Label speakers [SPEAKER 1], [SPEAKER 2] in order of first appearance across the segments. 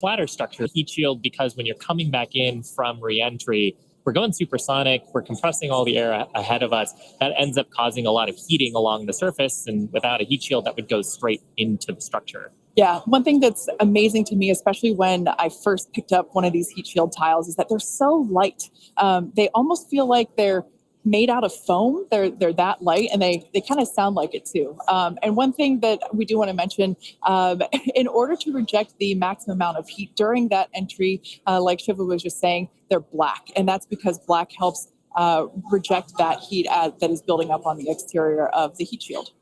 [SPEAKER 1] flatter structure, heat shield, because when you're coming back in from reentry, we're going supersonic, we're compressing all the air ahead of us. That ends up causing a lot of heating along the surface. And without a heat shield, that would go straight into the structure.
[SPEAKER 2] Yeah, one thing that's amazing to me, especially when I first picked up one of these heat shield tiles, is that they're so light. They almost feel like they're made out of foam. They're that light, and they kind of sound like it too. And one thing that we do want to mention, in order to reject the maximum amount of heat during that entry, like Shiva was just saying, they're black, and that's because black helps reject that heat that is building up on the exterior of the heat shield.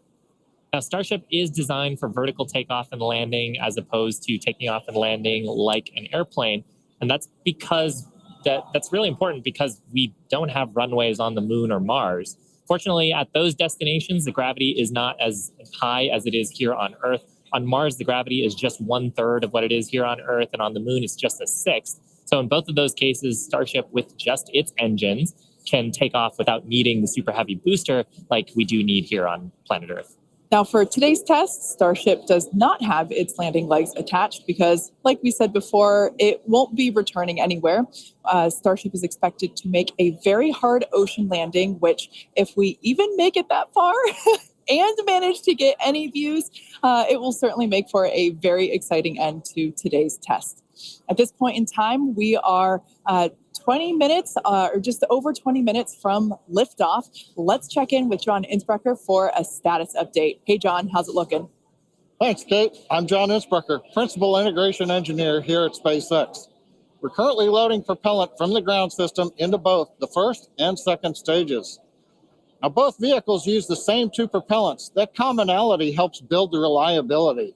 [SPEAKER 1] Now, Starship is designed for vertical takeoff and landing as opposed to taking off and landing like an airplane. And that's because that's really important because we don't have runways on the moon or Mars. Fortunately, at those destinations, the gravity is not as high as it is here on Earth. On Mars, the gravity is just 1/3 of what it is here on Earth, and on the moon, it's just 1/6. So in both of those cases, Starship, with just its engines, can take off without needing the super heavy booster like we do need here on planet Earth.
[SPEAKER 2] Now, for today's test, Starship does not have its landing legs attached because, like we said before, it won't be returning anywhere. Starship is expected to make a very hard ocean landing, which, if we even make it that far and manage to get any views, it will certainly make for a very exciting end to today's test. At this point in time, we are 20 minutes or just over 20 minutes from liftoff. Let's check in with John Innsbrucker for a status update. Hey, John, how's it looking?
[SPEAKER 3] Thanks, Kate. I'm John Innsbrucker, Principal Integration Engineer here at SpaceX. We're currently loading propellant from the ground system into both the first and second stages. Now, both vehicles use the same two propellants. That commonality helps build the reliability.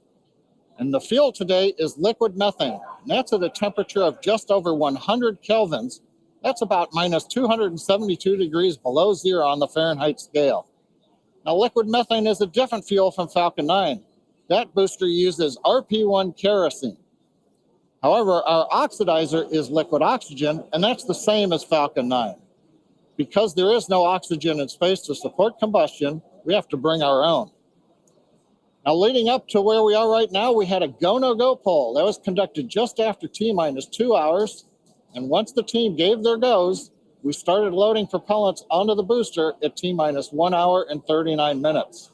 [SPEAKER 3] And the fuel today is liquid methane. And that's at a temperature of just over 100 kelvins. That's about minus 272 degrees below zero on the Fahrenheit scale. Now, liquid methane is a different fuel from Falcon 9. That booster uses RP1 kerosene. However, our oxidizer is liquid oxygen, and that's the same as Falcon 9. Because there is no oxygen in space to support combustion, we have to bring our own. Now, leading up to where we are right now, we had a go-no-go poll. That was conducted just after T-minus 2 hours. And once the team gave their goes, we started loading propellants onto the booster at T-minus 1 hour and 39 minutes.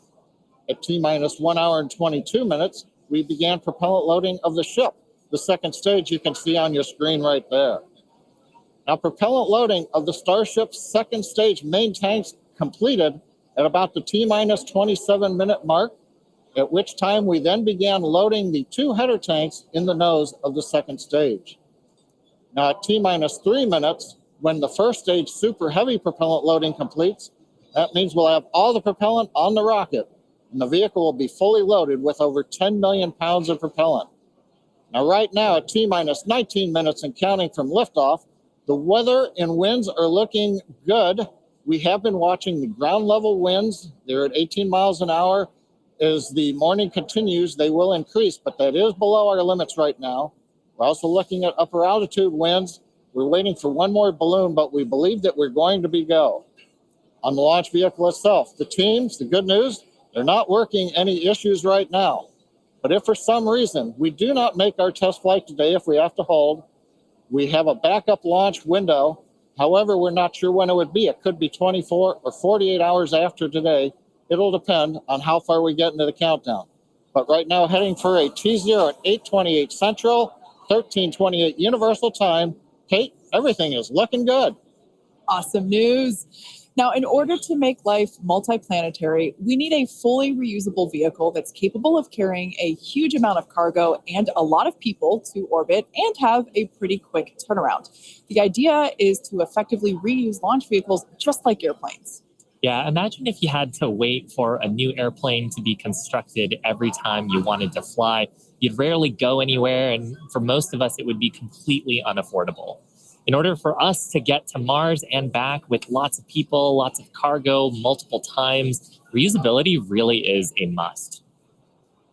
[SPEAKER 3] At T-minus 1 hour and 22 minutes, we began propellant loading of the ship. The second stage you can see on your screen right there. Now, propellant loading of the Starship's second stage main tanks completed at about the T-minus 27-minute mark, at which time we then began loading the two header tanks in the nose of the second stage. Now, at T-minus 3 minutes, when the first stage super heavy propellant loading completes, that means we'll have all the propellant on the rocket, and the vehicle will be fully loaded with over 10 million pounds of propellant. Now, right now, at T-minus 19 minutes and counting from liftoff, the weather and winds are looking good. We have been watching the ground level winds. They're at 18 miles an hour. As the morning continues, they will increase, but that is below our limits right now. We're also looking at upper altitude winds. We're waiting for one more balloon, but we believe that we're going to be go. On the launch vehicle itself, the teams, the good news, they're not working any issues right now. But if for some reason we do not make our test flight today, if we have to hold, we have a backup launch window. However, we're not sure when it would be. It could be 24 or 48 hours after today. It'll depend on how far we get into the countdown. But right now, heading for a T0 at 8:28 Central, 13:28 Universal Time. Kate, everything is looking good.
[SPEAKER 2] Awesome news. Now, in order to make life multiplanetary, we need a fully reusable vehicle that's capable of carrying a huge amount of cargo and a lot of people to orbit and have a pretty quick turnaround. The idea is to effectively reuse launch vehicles just like airplanes.
[SPEAKER 1] Yeah, imagine if you had to wait for a new airplane to be constructed every time you wanted to fly. You'd rarely go anywhere, and for most of us, it would be completely unaffordable. In order for us to get to Mars and back with lots of people, lots of cargo, multiple times, reusability really is a must.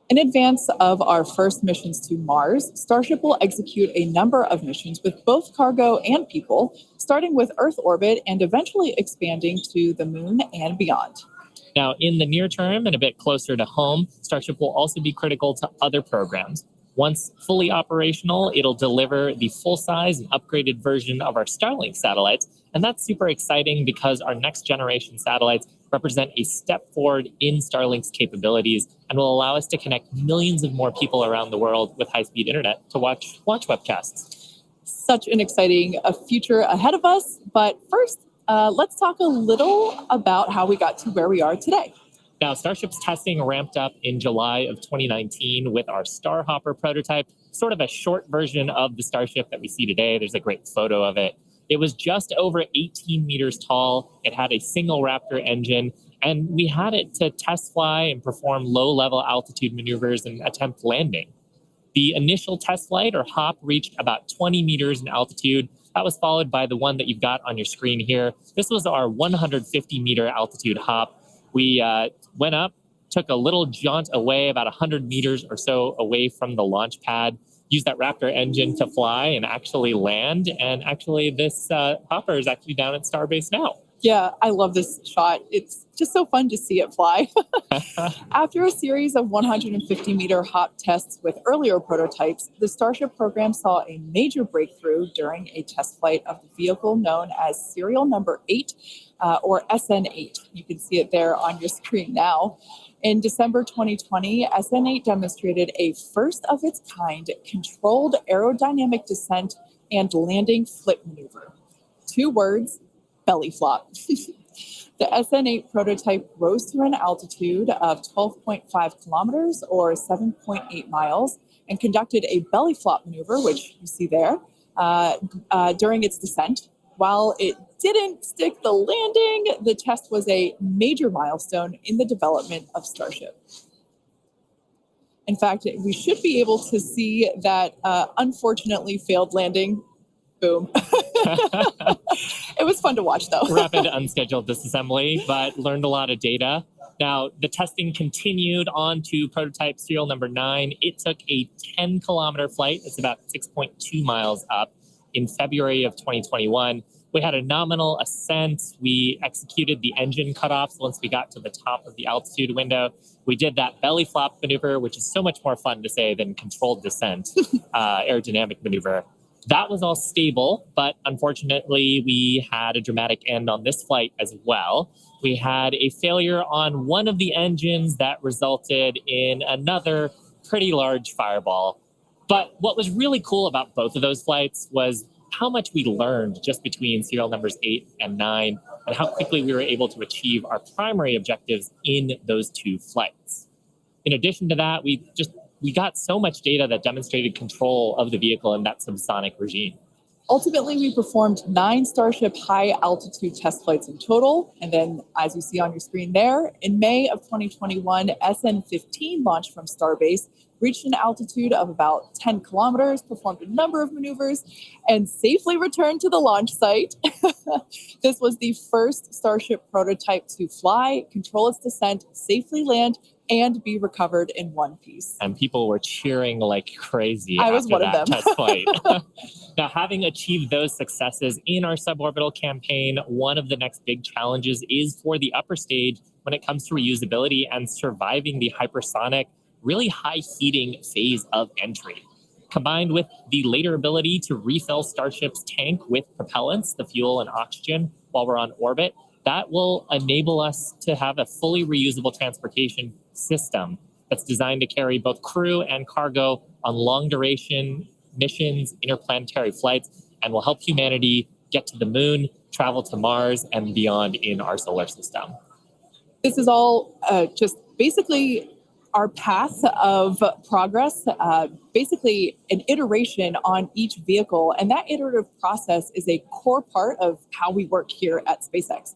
[SPEAKER 2] In advance of our first missions to Mars, Starship will execute a number of missions with both cargo and people, starting with Earth orbit and eventually expanding to the moon and beyond.
[SPEAKER 1] Now, in the near term and a bit closer to home, Starship will also be critical to other programs. Once fully operational, it'll deliver the full-size and upgraded version of our Starlink satellites. And that's super exciting because our next generation satellites represent a step forward in Starlink's capabilities and will allow us to connect millions of more people around the world with high-speed internet to watch launch webcasts.
[SPEAKER 2] Such an exciting future ahead of us. But first, let's talk a little about how we got to where we are today.
[SPEAKER 1] Now, Starship's testing ramped up in July of 2019 with our Starhopper prototype, sort of a short version of the Starship that we see today. There's a great photo of it. It was just over 18 meters tall. It had a single Raptor engine, and we had it to test fly and perform low-level altitude maneuvers and attempt landing. The initial test flight, or hop, reached about 20 meters in altitude. That was followed by the one that you've got on your screen here. This was our 150-meter altitude hop. We went up, took a little jaunt away, about 100 meters or so away from the launch pad, used that Raptor engine to fly and actually land. And actually, this hopper is actually down at Starbase now.
[SPEAKER 2] Yeah, I love this shot. It's just so fun to see it fly. After a series of 150-meter hop tests with earlier prototypes, the Starship program saw a major breakthrough during a test flight of the vehicle known as serial number 8, or SN8. You can see it there on your screen now. In December 2020, SN8 demonstrated a first-of-its-kind controlled aerodynamic descent and landing flip maneuver. 2 words, belly flop. The SN8 prototype rose through an altitude of 12.5 kilometers or 7.8 miles and conducted a belly flop maneuver, which you see there, during its descent. While it didn't stick the landing, the test was a major milestone in the development of Starship. In fact, we should be able to see that unfortunately failed landing. Boom. It was fun to watch, though.
[SPEAKER 1] Rapid unscheduled disassembly, but learned a lot of data. Now, the testing continued on to prototype serial number 9. It took a 10-kilometer flight. It's about 6.2 miles up in February of 2021. We had a nominal ascent. We executed the engine cutoffs once we got to the top of the altitude window. We did that belly flop maneuver, which is so much more fun to say than controlled descent, aerodynamic maneuver. That was all stable, but unfortunately, we had a dramatic end on this flight as well. We had a failure on one of the engines that resulted in another pretty large fireball. But what was really cool about both of those flights was how much we learned just between serial numbers 8 and 9 and how quickly we were able to achieve our primary objectives in those 2 flights. In addition to that, we got so much data that demonstrated control of the vehicle in that subsonic regime.
[SPEAKER 2] Ultimately, we performed 9 Starship high-altitude test flights in total. And then, as you see on your screen there, in May of 2021, SN15 launched from Starbase, reached an altitude of about 10 kilometers, performed a number of maneuvers, and safely returned to the launch site. This was the first Starship prototype to fly, control its descent, safely land, and be recovered in one piece.
[SPEAKER 1] And people were cheering like crazy
[SPEAKER 2] I was
[SPEAKER 1] after
[SPEAKER 2] one of
[SPEAKER 1] that
[SPEAKER 2] them.
[SPEAKER 1] test flight. Now, having achieved those successes in our suborbital campaign, one of the next big challenges is for the upper stage when it comes to reusability and surviving the hypersonic, really high heating phase of entry. Combined with the later ability to refill Starship's tank with propellants, the fuel and oxygen, while we're on orbit, that will enable us to have a fully reusable transportation system that's designed to carry both crew and cargo on long duration missions, interplanetary flights, and will help humanity get to the moon, travel to Mars, and beyond in our solar system.
[SPEAKER 2] This is all just basically our path of progress, basically an iteration on each vehicle. And that iterative process is a core part of how we work here at SpaceX.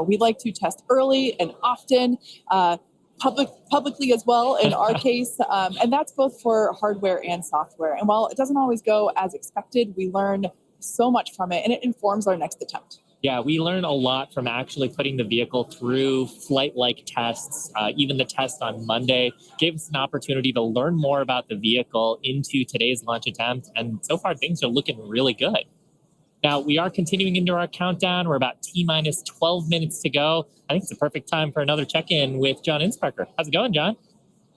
[SPEAKER 2] We like to test early and often, publicly as well in our case. And that's both for hardware and software. And while it doesn't always go as expected, we learn so much from it and it informs our next attempt.
[SPEAKER 1] Yeah, we learn a lot from actually putting the vehicle through flight-like tests. Even the test on Monday gave us an opportunity to learn more about the vehicle into today's launch attempt. And so far, things are looking really good. Now, we are continuing into our countdown. We're about T-minus 12 minutes to go. I think it's a perfect time for another check-in with John Insparker. How's it going, John?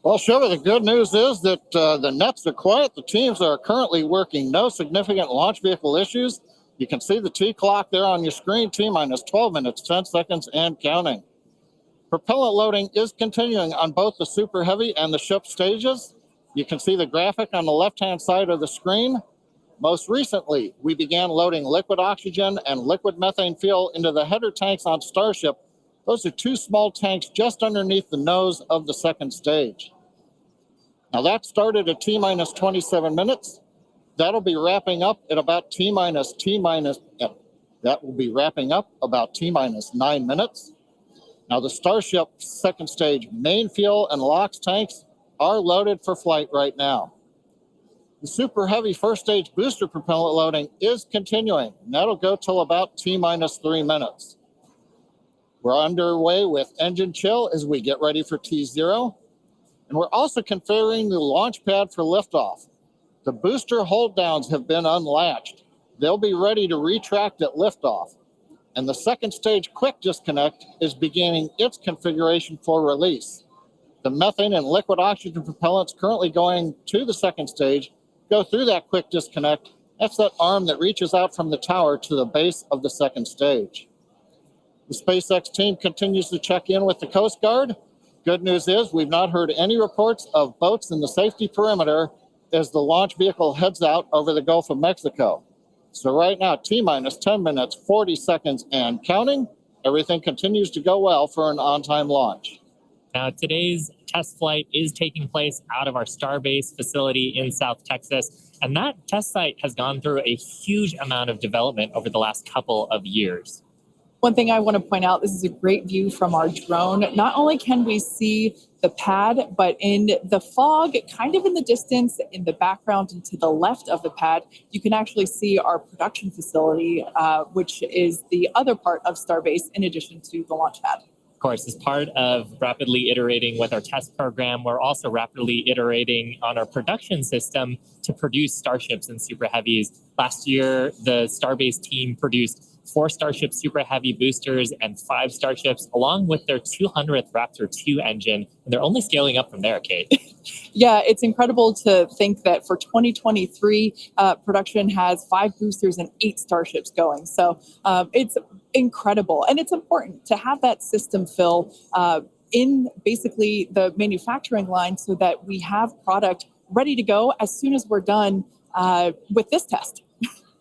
[SPEAKER 3] Well, Shiva, the good news is that the nets are quiet. The teams are currently working. No significant launch vehicle issues. You can see the T clock there on your screen, T minus 12 minutes, 10 seconds, and counting. Propellant loading is continuing on both the Super Heavy and the ship stages. You can see the graphic on the left-hand side of the screen. Most recently, we began loading liquid oxygen and liquid methane fuel into the header tanks on Starship. Those are two small tanks just underneath the nose of the second stage. Now that started at T minus 27 minutes. That'll be wrapping up at about T minus 9 minutes. Now the Starship second stage main fuel and LOX tanks are loaded for flight right now. The Super Heavy first stage booster propellant loading is continuing, and that'll go till about T minus 3 minutes. We're underway with engine chill as we get ready for T0, and we're also configuring the launch pad for liftoff. The booster hold downs have been unlatched. They'll be ready to retract at liftoff, and the second stage quick disconnect is beginning its configuration for release. The methane and liquid oxygen propellants currently going to the second stage go through that quick disconnect. That's that arm that reaches out from the tower to the base of the second stage. The SpaceX team continues to check in with the Coast Guard. Good news is we've not heard any reports of boats in the safety perimeter as the launch vehicle heads out over the Gulf of Mexico. So right now, T minus 10 minutes, 40 seconds, and counting. Everything continues to go well for an on-time launch.
[SPEAKER 1] Now, today's test flight is taking place out of our Starbase facility in South Texas, and that test site has gone through a huge amount of development over the last couple of years.
[SPEAKER 2] One thing I want to point out, this is a great view from our drone. Not only can we see the pad, but in the fog, kind of in the distance, in the background and to the left of the pad, you can actually see our production facility, which is the other part of Starbase in addition to the launch pad.
[SPEAKER 1] Of course, as part of rapidly iterating with our test program, we're also rapidly iterating on our production system to produce Starships and Super Heavies. Last year, the Starbase team produced 4 Starship Super Heavy boosters and 5 Starships, along with their 200th Raptor 2 engine. And they're only scaling up from there, Kate.
[SPEAKER 2] Yeah, it's incredible to think that for 2023, production has 5 boosters and 8 Starships going. So it's incredible. And it's important to have that system fill in basically the manufacturing line so that we have product ready to go as soon as we're done with this test.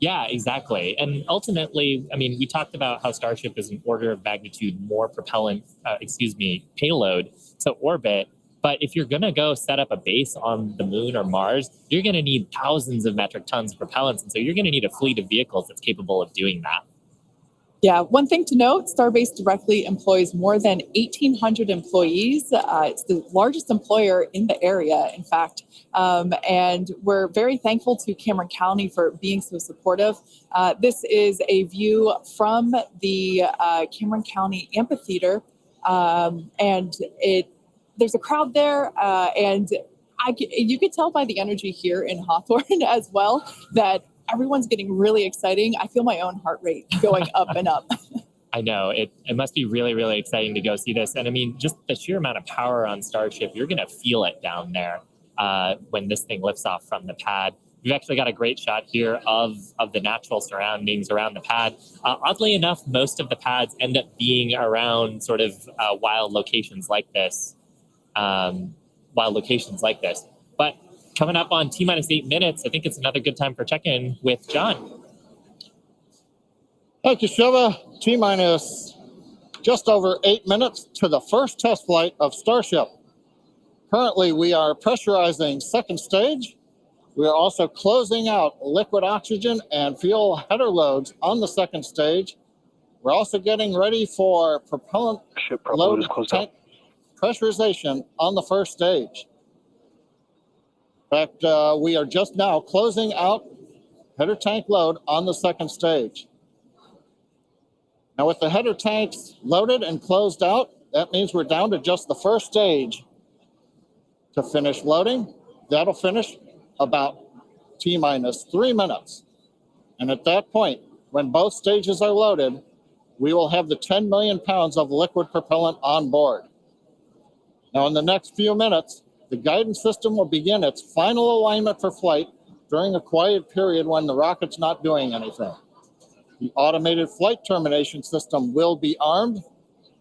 [SPEAKER 1] Yeah, exactly. And ultimately, I mean, we talked about how Starship is an order of magnitude more payload to orbit. But if you're going to go set up a base on the moon or Mars, you're going to need thousands of metric tons of propellants. And so you're going to need a fleet of vehicles that's capable of doing that.
[SPEAKER 2] Yeah, one thing to note, Starbase directly employs more than 1,800 employees. It's the largest employer in the area, in fact. And we're very thankful to Cameron County for being so supportive. This is a view from the Cameron County Amphitheater. And there's a crowd there. And you could tell by the energy here in Hawthorne as well that everyone's getting really exciting. I feel my own heart rate going up and up.
[SPEAKER 1] I know. It must be really, really exciting to go see this. And I mean, just the sheer amount of power on Starship, you're going to feel it down there when this thing lifts off from the pad. We've actually got a great shot here of the natural surroundings around the pad. Oddly enough, most of the pads end up being around sort of wild locations like this. But coming up on T minus 8 minutes, I think it's another good time for check-in with John.
[SPEAKER 3] Thank you, Shiva. T minus just over 8 minutes to the first test flight of Starship. Currently, we are pressurizing second stage. We are also closing out liquid oxygen and fuel header loads on the second stage. We're also getting ready for propellant load tank pressurization on the first stage. In fact, we are just now closing out header tank load on the second stage. Now with the header tanks loaded and closed out, that means we're down to just the first stage to finish loading. That'll finish about T minus 3 minutes. And at that point, when both stages are loaded, we will have the 10 million pounds of liquid propellant on board. Now in the next few minutes, The guidance system will begin its final alignment for flight during a quiet period when the rocket's not doing anything. The automated flight termination system will be armed,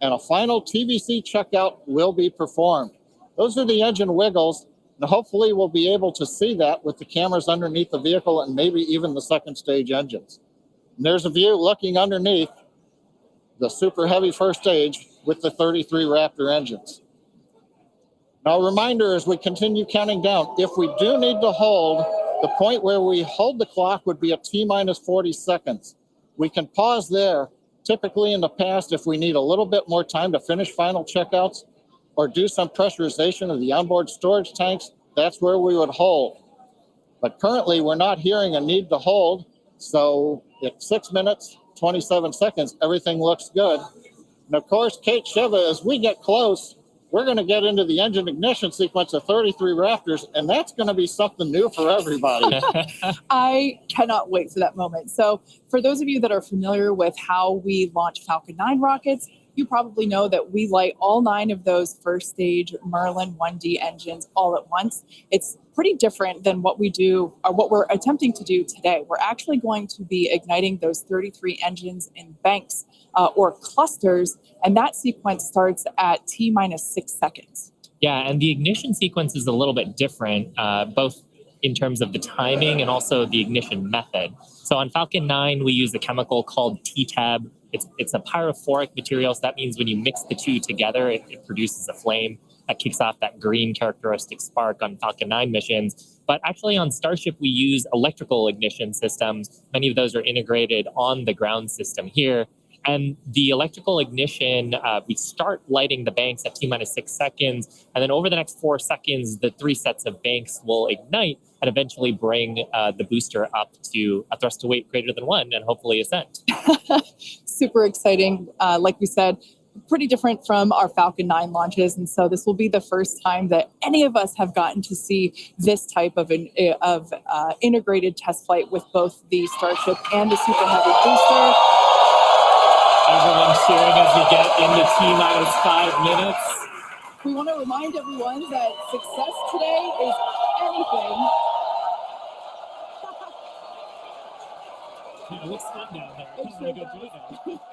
[SPEAKER 3] and a final TVC checkout will be performed. Those are the engine wiggles, and hopefully we'll be able to see that with the cameras underneath the vehicle and maybe even the second stage engines. And there's a view looking underneath the super heavy first stage with the 33 Raptor engines. Now, a reminder as we continue counting down, if we do need to hold, the point where we hold the clock would be at T-minus 40 seconds. We can pause there. Typically in the past, if we need a little bit more time to finish final checkouts or do some pressurization of the onboard storage tanks, that's where we would hold. But currently, we're not hearing a need to hold. So at 6 minutes, 27 seconds, everything looks good. And of course, Kate Shiva, as we get close, we're going to get into the engine ignition sequence of 33 Raptors, and that's going to be something new for everybody.
[SPEAKER 2] I cannot wait for that moment. So for those of you that are familiar with how we launch Falcon 9 rockets, you probably know that we light all 9 of those first stage Merlin 1D engines all at once. It's pretty different than what we do or what we're attempting to do today. We're actually going to be igniting those 33 engines in banks or clusters, and that sequence starts at T-minus 6 seconds.
[SPEAKER 1] Yeah, and the ignition sequence is a little bit different, both in terms of the timing and also the ignition method. So on Falcon 9, we use a chemical called T-Tab. It's a pyrophoric material, so that means when you mix the two together, it produces a flame that kicks off that green characteristic spark on Falcon 9 missions. But actually on Starship, we use electrical ignition systems. Many of those are integrated on the ground system here. And the electrical ignition, we start lighting the banks at T-minus 6 seconds. And then over the next 4 seconds, the 3 sets of banks will ignite and eventually bring the booster up to a thrust to weight greater than 1 and hopefully ascent.
[SPEAKER 2] Super exciting. Like we said, pretty different from our Falcon 9 launches. And so this will be the first time that any of us have gotten to see this type of integrated test flight with both the Starship and the Super Heavy booster.
[SPEAKER 1] Everyone cheering as we get into T-minus 5 minutes.
[SPEAKER 2] We want to remind everyone that success today is anything.
[SPEAKER 1] It looks fun down there. I'm going to go do that.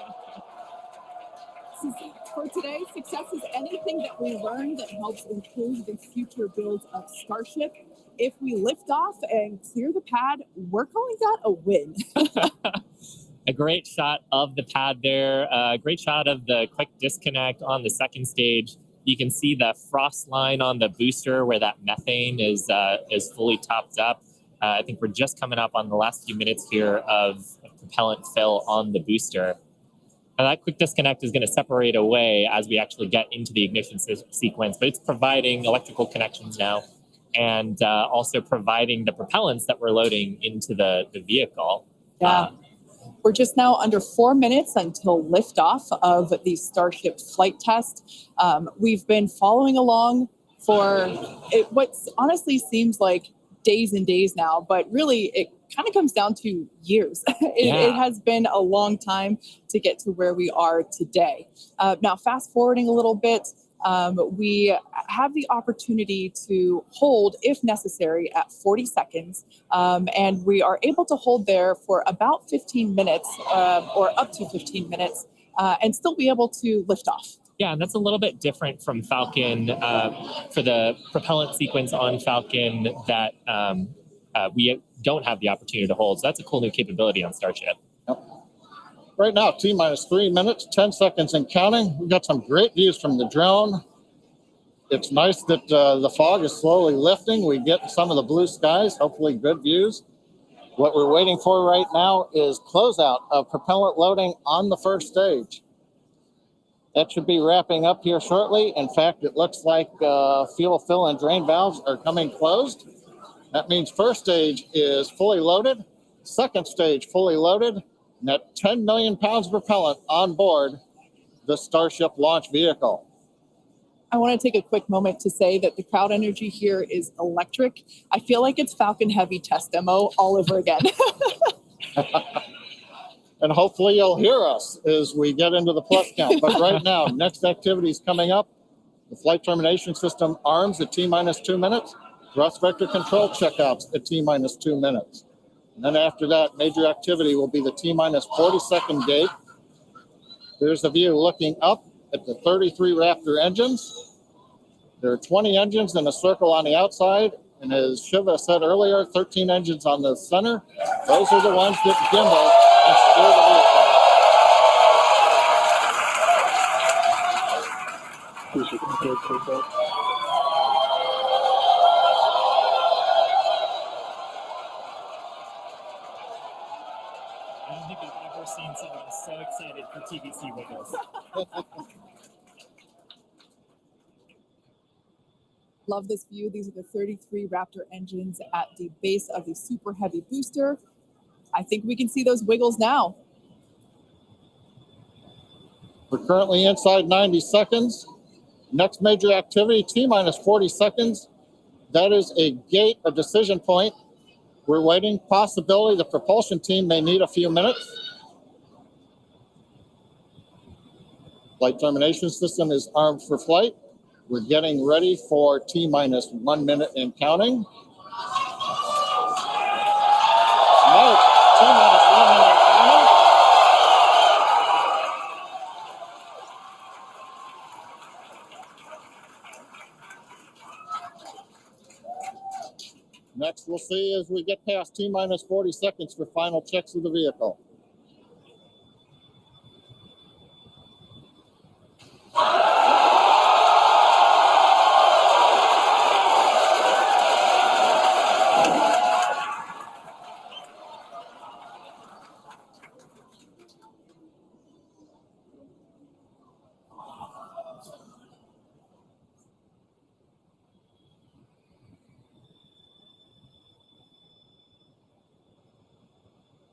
[SPEAKER 2] For today, success is anything that we learn that helps improve the future builds of Starship. If we lift off and clear the pad, we're calling that a win.
[SPEAKER 1] A great shot of the pad there, a great shot of the quick disconnect on the second stage. You can see the frost line on the booster where that methane is fully topped up. I think we're just coming up on the last few minutes here of propellant fill on the booster. Now that quick disconnect is going to separate away as we actually get into the ignition sequence, but it's providing electrical connections now and also providing the propellants that we're loading into the vehicle.
[SPEAKER 2] Yeah. We're just now under 4 minutes until liftoff of the Starship flight test. We've been following along for what honestly seems like days and days now, but really it kind of comes down to years. It has been a long time to get to where we are today. Now, fast forwarding a little bit, we have the opportunity to hold, if necessary, at 40 seconds. And we are able to hold there for about 15 minutes or up to 15 minutes and still be able to lift off.
[SPEAKER 1] Yeah, and that's a little bit different from Falcon for the propellant sequence on Falcon that we don't have the opportunity to hold. So that's a cool new capability on Starship.
[SPEAKER 3] Yep. Right now, T-minus 3 minutes, 10 seconds and counting. We've got some great views from the drone. It's nice that the fog is slowly lifting. We get some of the blue skies, hopefully good views. What we're waiting for right now is closeout of propellant loading on the first stage. That should be wrapping up here shortly. In fact, it looks like fuel fill and drain valves are coming closed. That means first stage is fully loaded, second stage fully loaded, and at 10 million pounds of propellant on board the Starship launch vehicle.
[SPEAKER 2] I want to take a quick moment to say that the crowd energy here is electric. I feel like it's Falcon Heavy test demo all over again.
[SPEAKER 3] And hopefully you'll hear us as we get into the plus count. But right now, next activity is coming up. The flight termination system arms at T-minus 2 minutes. Thrust vector control checkouts at T-minus 2 minutes. And then after that, major activity will be the T-minus 40-second gate. There's a view looking up at the 33 Raptor engines. There are 20 engines in a circle on the outside. And as Shiva said earlier, 13 engines on the center. Those are the ones that gimbal and steer the vehicle.
[SPEAKER 1] I don't think I've ever seen someone so excited for TVC wiggles.
[SPEAKER 2] Love this view. These are the 33 Raptor engines at the base of the super heavy booster. I think we can see those wiggles now.
[SPEAKER 3] We're currently inside 90 seconds. Next major activity, T-minus 40 seconds. That is a gate, a decision point. We're waiting. Possibility the propulsion team may need a few minutes. Flight termination system is armed for flight. We're getting ready for T-minus 1 minute and counting. No, T-minus 1 minute and counting. Next, we'll see as we get past T-minus 40 seconds for final checks of the vehicle.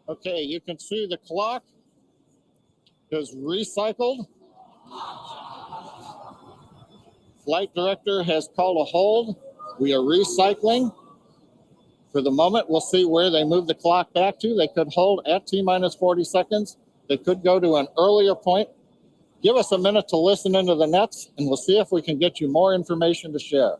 [SPEAKER 3] Okay, you can see the clock is recycled. Flight director has called a hold. We are recycling. For the moment, we'll see where they move the clock back to. They could hold at T-minus 40 seconds. They could go to an earlier point. Give us a minute to listen into the nets, and we'll see if we can get you more information to share.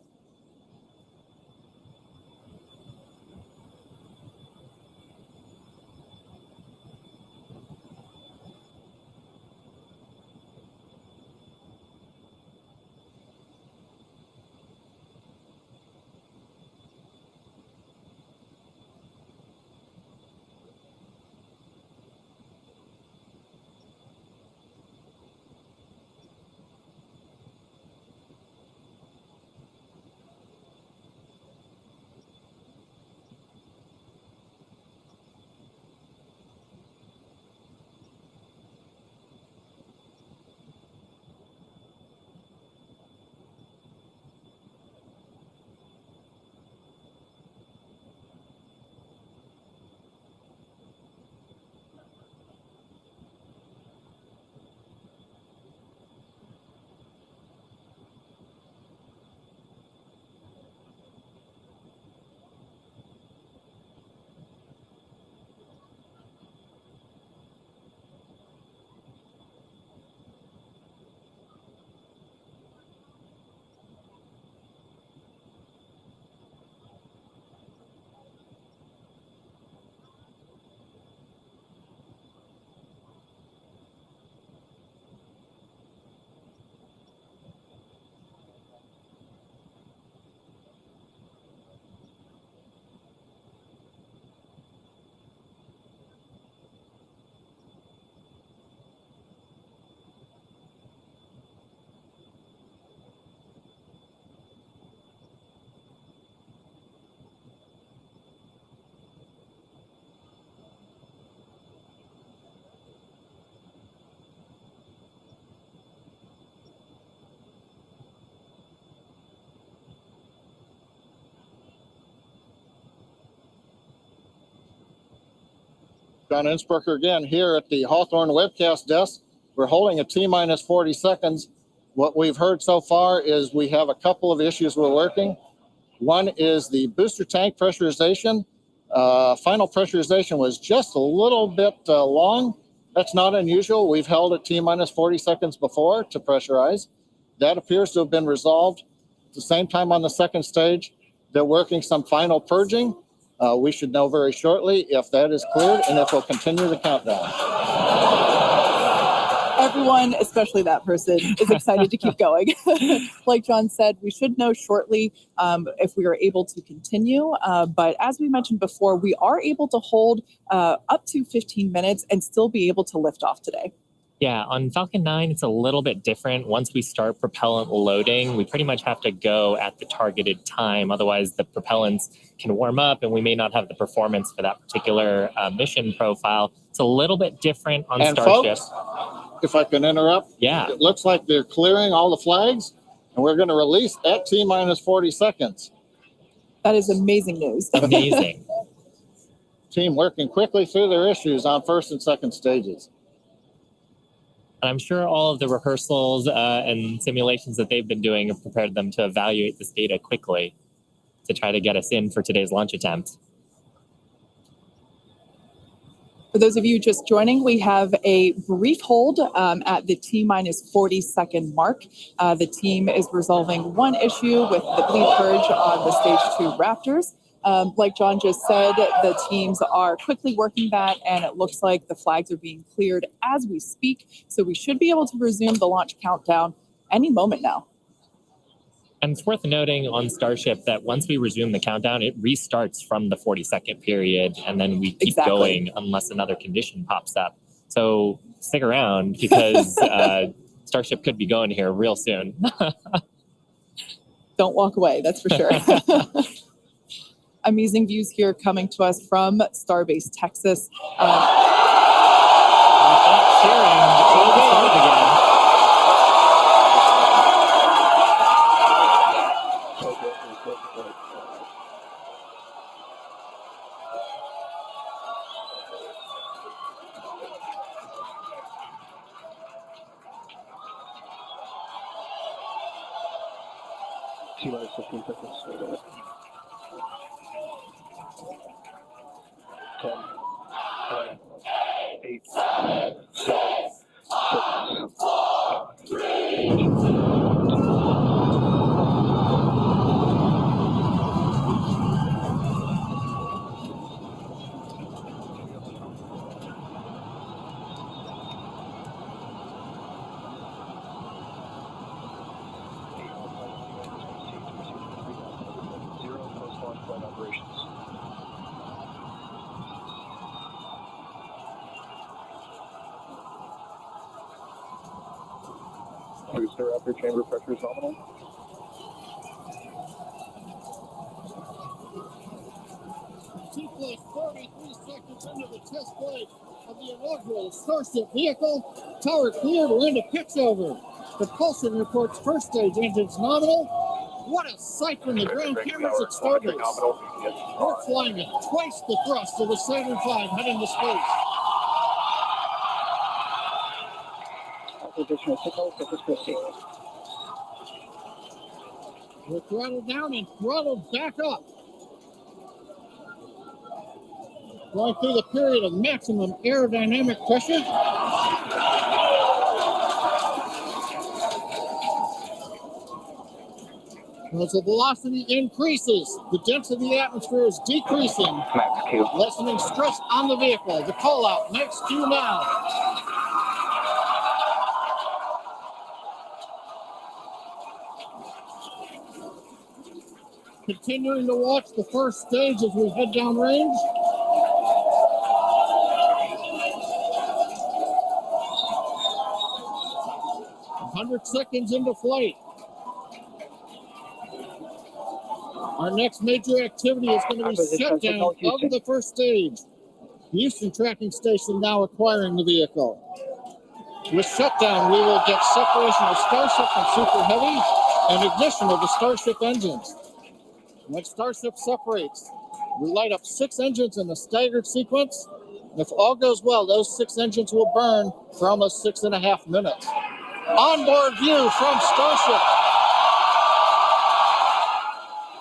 [SPEAKER 3] John Innsbrucker again here at the Hawthorne webcast desk. We're holding a T-minus 40 seconds. What we've heard so far is we have a couple of issues we're working. One is the booster tank pressurization. Final pressurization was just a little bit long. That's not unusual. We've held at T-minus 40 seconds before to pressurize. That appears to have been resolved. At the same time on the second stage, they're working some final purging. We should know very shortly if that is cleared and if we'll continue the countdown.
[SPEAKER 2] Everyone, especially that person, is excited to keep going. Like John said, we should know shortly if we are able to continue. But as we mentioned before, we are able to hold up to 15 minutes and still be able to lift off today.
[SPEAKER 1] Yeah, on Falcon 9, it's a little bit different. Once we start propellant loading, we pretty much have to go at the targeted time. Otherwise, the propellants can warm up and we may not have the performance for that particular mission profile. It's a little bit different on Starship.
[SPEAKER 3] Folks, if I can interrupt,
[SPEAKER 1] yeah,
[SPEAKER 3] it looks like they're clearing all the flags and we're going to release at T-minus 40 seconds.
[SPEAKER 2] That is amazing news.
[SPEAKER 1] Amazing.
[SPEAKER 3] Team working quickly through their issues on first and second stages.
[SPEAKER 1] And I'm sure all of the rehearsals and simulations that they've been doing have prepared them to evaluate this data quickly to try to get us in for today's launch attempt.
[SPEAKER 2] For those of you just joining, we have a brief hold at the T-minus 40 second mark. The team is resolving one issue with the bleed purge on the stage 2 Raptors. Like John just said, the teams are quickly working that, and it looks like the flags are being cleared as we speak. So we should be able to resume the launch countdown any moment now.
[SPEAKER 1] And it's worth noting on Starship that once we resume the countdown, it restarts from the 40-second period, and then we keep going unless another condition pops up. So stick around because Starship could be going here real soon.
[SPEAKER 2] Don't walk away, that's for sure. Amazing views here coming to us from Starbase, Texas.
[SPEAKER 4] T-minus 15 seconds. 10, 9, 8, 7, 6, 5, 3, 2. Booster upper chamber pressure is nominal.
[SPEAKER 3] T-plus 43 seconds into the test flight of the inaugural Starship vehicle. Tower cleared, we're into pitch over. Propulsion reports first stage engines nominal. What a sight from the ground cameras at Starbase. We're flying at twice the thrust of the Saturn V heading to space.
[SPEAKER 4] Additional signals at this proceed.
[SPEAKER 3] We're throttled down and throttled back up. Going through the period of maximum aerodynamic pressure. As the velocity increases, the density of the atmosphere is decreasing,
[SPEAKER 4] Max Q.
[SPEAKER 3] lessening stress on the vehicle. The call out, next Q now. Continuing to watch the first stage as we head down range. "100 seconds into flight. Our next major activity is going to be shutdown of the first stage. The Houston tracking station now acquiring the vehicle. With shutdown, we will get separation of Starship from Super Heavy and ignition of the Starship engines. When Starship separates, we light up 6 engines in a staggered sequence. And if all goes well, those 6 engines will burn for almost 6.5 minutes. Onboard view from Starship.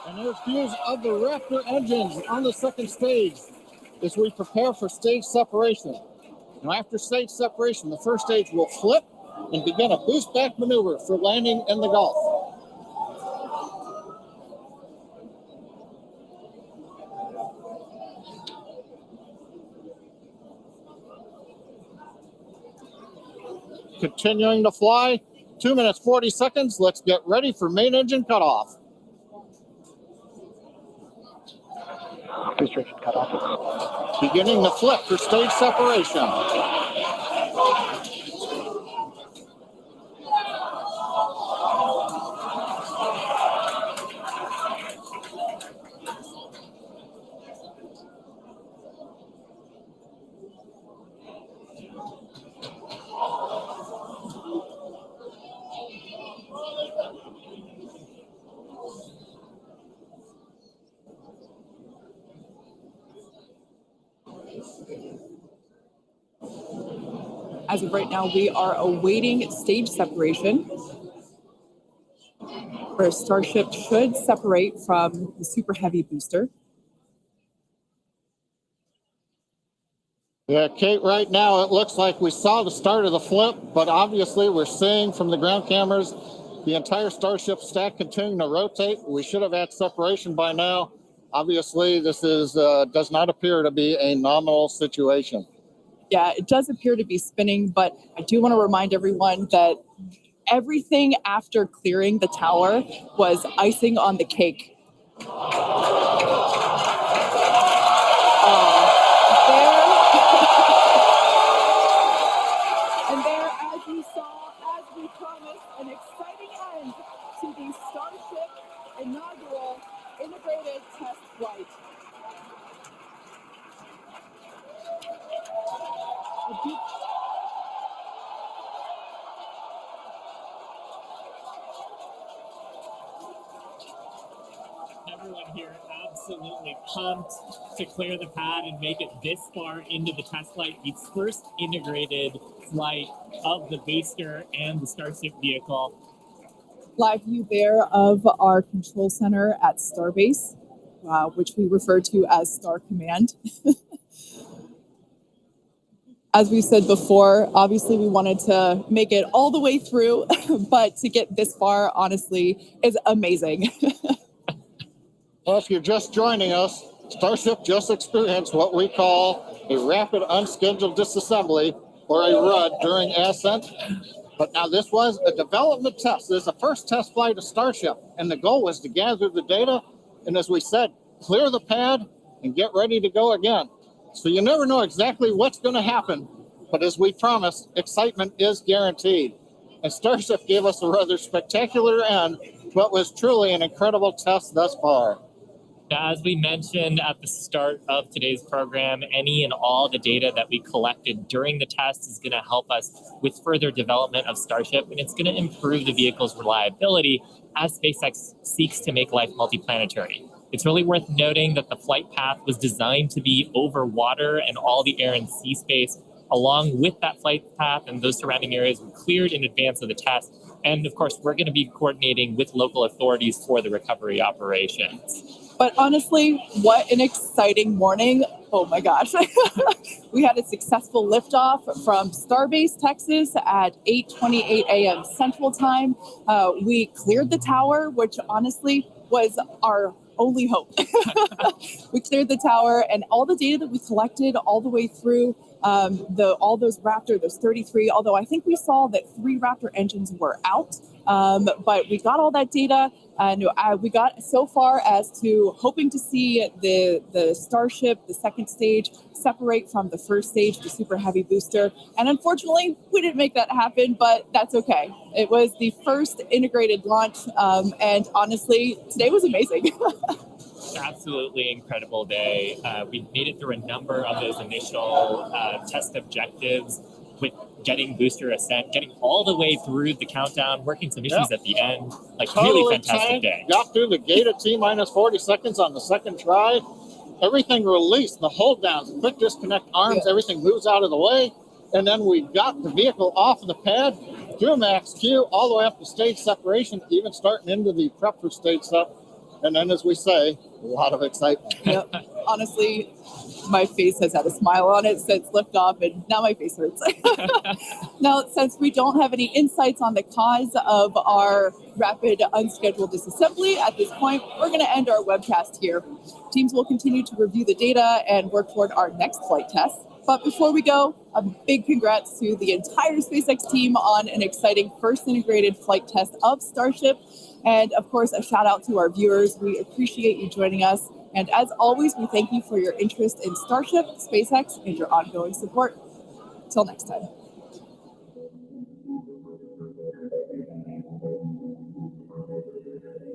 [SPEAKER 3] And there's views of the Raptor engines on the second stage as we prepare for stage separation. Now, after stage separation, the first stage will flip and begin a boost back maneuver for landing in the Gulf. Continuing to fly, 2 minutes, 40 seconds. Let's get ready for main engine cutoff.
[SPEAKER 4] Booster engine cutoff.
[SPEAKER 3] Beginning the flip for stage separation.
[SPEAKER 2] As of right now, we are awaiting stage separation, where Starship should separate from the Super Heavy booster.
[SPEAKER 3] Yeah, Kate, right now it looks like we saw the start of the flip, but obviously we're seeing from the ground cameras the entire Starship stack continuing to rotate. We should have had separation by now. Obviously, this is does not appear to be a nominal situation.
[SPEAKER 2] Yeah, it does appear to be spinning, but I do want to remind everyone that everything after clearing the tower was icing on the cake. And there, as you saw, as we promised, an exciting end to the Starship inaugural integrated test flight.
[SPEAKER 1] Everyone here absolutely pumped to clear the pad and make it this far into the test flight, the first integrated flight of the booster and the Starship vehicle.
[SPEAKER 2] Live view there of our control center at Starbase, which we refer to as Star Command. As we said before, obviously we wanted to make it all the way through, but to get this far, honestly, is amazing.
[SPEAKER 3] Well, if you're just joining us, Starship just experienced what we call a rapid unscheduled disassembly, or a RUD, during ascent. But now this was a development test. This is the first test flight of Starship, and the goal was to gather the data, and as we said, clear the pad and get ready to go again. So you never know exactly what's going to happen, but as we promised, excitement is guaranteed. And Starship gave us a rather spectacular end, but was truly an incredible test thus far.
[SPEAKER 1] As we mentioned at the start of today's program, any and all the data that we collected during the test is going to help us with further development of Starship, and it's going to improve the vehicle's reliability as SpaceX seeks to make life multiplanetary. It's really worth noting that the flight path was designed to be over water and all the air and sea space. Along with that flight path and those surrounding areas were cleared in advance of the test. And of course, we're going to be coordinating with local authorities for the recovery operations.
[SPEAKER 2] But honestly, what an exciting morning. Oh my gosh. We had a successful liftoff from Starbase, Texas at 8:28 a.m. Central Time. We cleared the tower, which honestly was our only hope. We cleared the tower, and all the data that we collected all the way through all those Raptor, those 33, although I think we saw that 3 Raptor engines were out. But we got all that data, and we got so far as to hoping to see the Starship, the second stage, separate from the first stage, the Super Heavy booster. And unfortunately, we didn't make that happen, but that's okay. It was the first integrated launch, and honestly, today was amazing.
[SPEAKER 1] Absolutely incredible day. We made it through a number of those initial test objectives with getting booster ascent, getting all the way through the countdown, working some issues at the end. Like, totally really fantastic day.
[SPEAKER 3] Got through the gate at T-minus 40 seconds on the second try. Everything released, the hold downs, quick disconnect arms, everything moves out of the way. And then we got the vehicle off of the pad, through max Q, all the way up to stage separation, even starting into the prep for stage sep. And then, as we say, a lot of excitement.
[SPEAKER 2] Yep. Honestly, my face has had a smile on it since liftoff, and now my face hurts. Now, since we don't have any insights on the cause of our rapid unscheduled disassembly at this point, we're going to end our webcast here. Teams will continue to review the data and work toward our next flight test. But before we go, a big congrats to the entire SpaceX team on an exciting first integrated flight test of Starship. And of course, a shout out to our viewers. We appreciate you joining us. And as always, we thank you for your interest in Starship, SpaceX, and your ongoing support. Till next time.